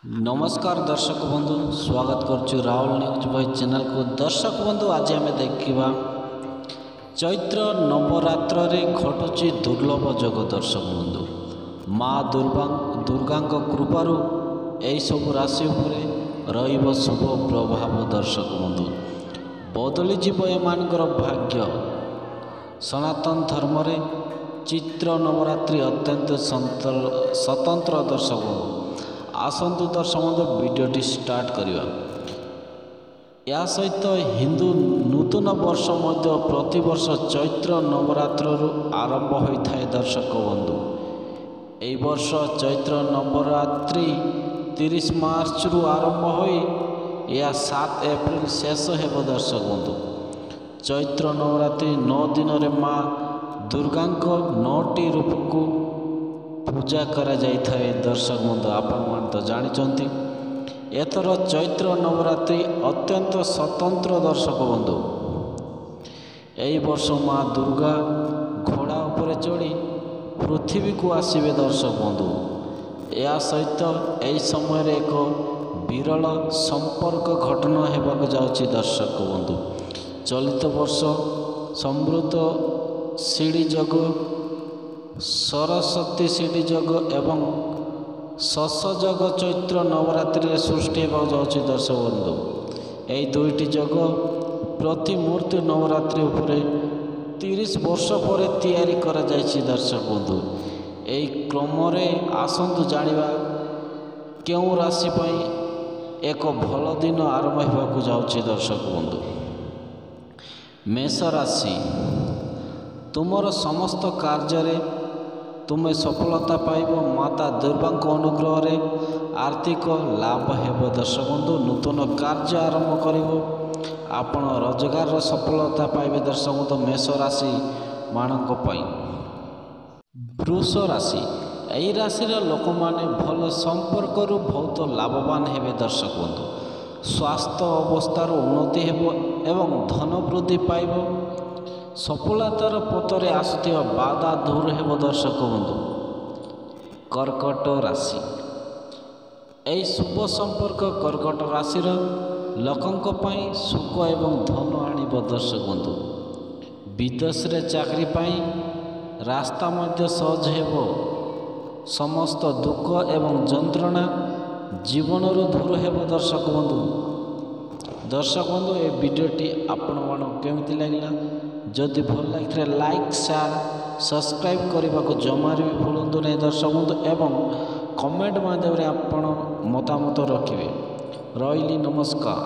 नमस्कार दर्शक बंधु स्वागत करुच्छु राहुल न्यूज भाई चैनल को। दर्शक बंधु आज आम देखा चैत्र नवरात्र रे घटुची दुर्लभ जग। दर्शक बंधु माँ दुर्गा कृपारू यही सब राशि उपरे रहिब शुभ प्रभाव। दर्शक बंधु बदली जीव एमानकर भाग्य। सनातन धर्म रे चैत्र नवरात्रि अत्यंत स्वतंत्र। दर्शक बंधु आसतु दर्शक बंधु वीडियोटी स्टार्ट करवा। या सहित हिंदू नूतन वर्ष मध्य प्रति वर्ष चैत्र नवरात्र आरंभ होता है। दर्शक बंधु यही वर्ष चैत्र नवरात्रि 30 मार्च रु आरंभ हो या 7 एप्रिल शेष हेब। दर्शक बंधु चैत्र नवरात्रि 9 दिन रे माँ दुर्गा 9टी रूप को पूजा करा जाता है। दर्शक बंधु आपण तो जानी एथर चैत्र नवरात्रि अत्यंत स्वतंत्र। दर्शक बंधु यही वर्ष माँ दुर्गा घोड़ा उपरे चढ़ी पृथ्वी को आसवे। दर्शक बंधु या सहित यही समय एक विरल संपर्क घटना होगा जाऊँगी। दर्शक बंधु चलित वर्ष समृद्ध सीढ़ी जग सरस्वती सीढ़ी जग एवं शश जग चैत्र नवरात्रि सृष्टि होगा जाऊँगी। दर्शक बंधु यही दुईटी जग प्रति मूर्ति नवरात्रि उपरे 30 वर्ष पर तैयारी करा जायछि। दर्शक बंधु यही क्रम आसतु जानिबा केउं राशि पई एक भल दिन आरंभ होगा जाऊँगी। दर्शक बंधु मेष राशि तुमर समस्त कार्य तुम्हें सफलता पाइब। माता दुर्गा अनुग्रह रे आर्थिक लाभ हेब। दर्शक बंधु नूतन कार्य आरंभ करिवो आपण रोजगार सफलता पाइबे। दर्शक बंधु मेष राशि मानक पाई। वृष राशि यही राशि लोक माने भल संपर्क बहुत लाभवान हेबे। दर्शक बंधु स्वास्थ्य अवस्थार उन्नति हेबो एवं धन वृद्धि पाइब। सफलतार पथरे आसुथिबा बाधा दूर हेब। दर्शक बंधु कर्कट राशि यही शुभ संपर्क कर्कट राशि लोकंक पई सुख एवं धन आनिब। दर्शक बंधु विदेश रे चाकरी पाई रास्ता मध्य सहज हेब। समस्त दुख एवं जंत्रणा जीवन दूर हेब। दर्शक बंधु ये वीडियोटी आपण मानक केमिति लागला जदि भल लगे लाइक शेयर सब्सक्राइब करने को जमार भी भूलु नहीं। दर्शक बंधु एवं कमेंट माध्यम आपण मतामत रखिए। रही नमस्कार।